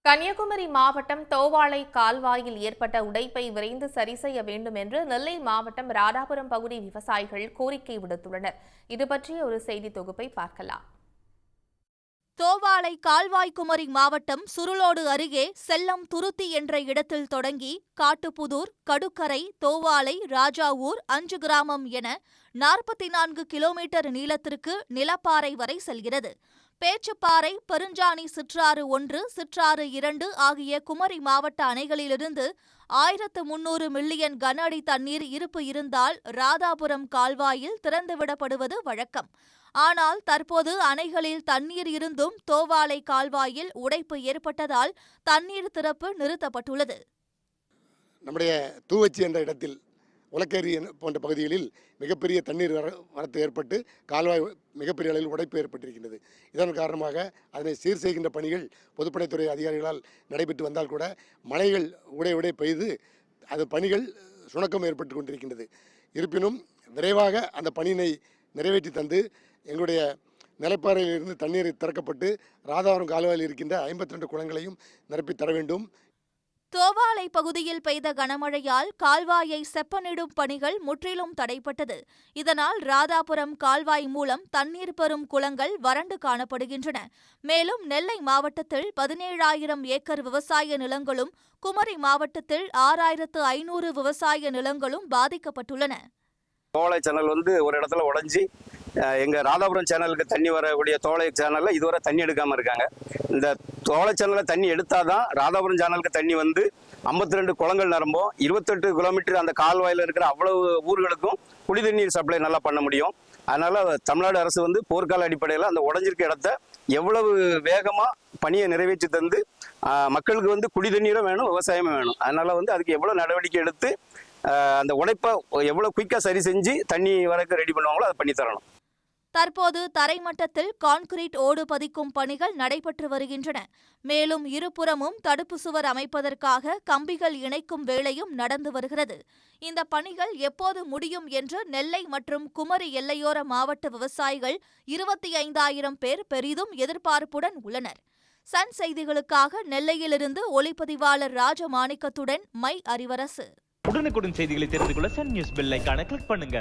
கன்னியாகுமரி மாவட்டம் தோவாளை கால்வாயில் ஏற்பட்ட உடைப்பை விரைந்து சரி செய்ய வேண்டும் என்று நெல்லை மாவட்டம் ராதாபுரம் பகுதி விவசாயிகள் கோரிக்கை விடுத்துள்ளனர். இது பற்றிய ஒரு செய்தி தொகுப்பை பார்க்கலாம். தோவாளை கால்வாய்குமரி மாவட்டம் சுருளோடு அருகே செல்லம் துருத்தி என்ற இடத்தில் தொடங்கி காட்டுப்புதூர், கடுக்கரை, தோவாளை, ராஜாவூர், 5 கிராமம் என 44 கிலோமீட்டர் நீளத்திற்கு நிலப்பாறை வரை செல்கிறது. பேச்சுப்பாறை, பெருஞ்சாணி சிற்றாறு 1, சிற்றாறு 2 ஆகிய குமரி மாவட்ட அணைகளிலிருந்து 1300 மில்லியன் கன அடி தண்ணீர் இருப்பு இருந்தால் ராதாபுரம் கால்வாயில் திறந்துவிடப்படுவது வழக்கம். ஆனால் தற்போது அணைகளில் தண்ணீர் இருந்தும் தோவாளை கால்வாயில் உடைப்பு ஏற்பட்டதால் தண்ணீர் திறப்பு நிறுத்தப்பட்டுள்ளது. நம்முடைய தூவச்சி என்ற இடத்தில் உலக்கேரி போன்ற பகுதிகளில் மிகப்பெரிய தண்ணீர் வரத்து ஏற்பட்டு கால்வாய் மிகப்பெரிய அளவில் உடைப்பு ஏற்பட்டிருக்கின்றது. இதன் காரணமாக அதனை சீர் செய்கின்ற பணிகள் பொதுப்படைத்துறை அதிகாரிகளால் நடைபெற்று வந்தால் கூட மழைகள் உடைய பெய்து அது பணிகள் சுணக்கம் ஏற்பட்டு கொண்டிருக்கின்றது. இருப்பினும் விரைவாக அந்த பணியினை நிறைவேற்றி தந்து எங்களுடைய நிலப்பாறையிலிருந்து தண்ணீர் திறக்கப்பட்டு ராதாபுரம் கால்வாயில் இருக்கின்ற 52 குளங்களையும் நிரப்பி தர வேண்டும். தோவாளை பகுதியில் பெய்த கனமழையால் கால்வாயை செப்பனிடும் பணிகள் முற்றிலும் தடைப்பட்டது. இதனால் ராதாபுரம் கால்வாய் மூலம் தண்ணீர் பெறும் குளங்கள் வறண்டு காணப்படுகின்றன. மேலும் நெல்லை மாவட்டத்தில் 17,000 ஏக்கர் விவசாய நிலங்களும், குமரி மாவட்டத்தில் 6,500 விவசாய நிலங்களும் பாதிக்கப்பட்டுள்ளன. தோளை சேனல் ஒரு இடத்துல உடைஞ்சி எங்க ராதாபுரம் சேனலுக்கு தண்ணி வரக்கூடிய தோளை சேனல்ல இதுவரை தண்ணி எடுக்காம இருக்காங்க. இந்த தோளை சேனல்ல தண்ணி எடுத்தாதான் ராதாபுரம் சேனலுக்கு தண்ணி 52 குளங்கள் நிரம்பும். 28 கிலோமீட்டர் அந்த கால்வாயில இருக்கிற அவ்வளவு ஊர்களுக்கும் குடி தண்ணீர் சப்ளை நல்லா பண்ண முடியும். அதனால தமிழ்நாடு அரசு போர்க்கால அடிப்படையில் அந்த உடைஞ்சிருக்க இடத்த எவ்வளவு வேகமா பணியை நிறைவேற்றி தந்து மக்களுக்கு குடி தண்ணீரும் வேணும், விவசாயமும் வேணும். அதனால அதுக்கு எவ்வளவு நடவடிக்கை எடுத்து அந்த உடைப்பை எவ்வளவு குயிக்கா சரி செஞ்சு தண்ணி வரைக்கும் ரெடி பண்ணுவாங்களோ அதை பண்ணி தரணும். தற்போது தரைமட்டத்தில் கான்கிரீட் ஓடு பதிக்கும் பணிகள் நடைபெற்று வருகின்றன. மேலும் இருபுறமும் தடுப்பு சுவர் அமைப்பதற்காக கம்பிகள் இணைக்கும் வேலையும் நடந்து வருகிறது. இந்த பணிகள் எப்போது முடியும் என்று நெல்லை மற்றும் குமரி எல்லையோர மாவட்ட விவசாயிகள் 25,000 பேர் பெரிதும் எதிர்பார்ப்புடன் உள்ளனர். சன் செய்திகளுக்காக நெல்லையிலிருந்து ஒளிப்பதிவாளர் ராஜமாணிக்கத்துடன் மை அறிவரசு. உடனுக்குடன் செய்திகளை தெரிந்து கொள்ள சன் நியூஸ் பெல் ஐகானை கிளிக் பண்ணுங்க.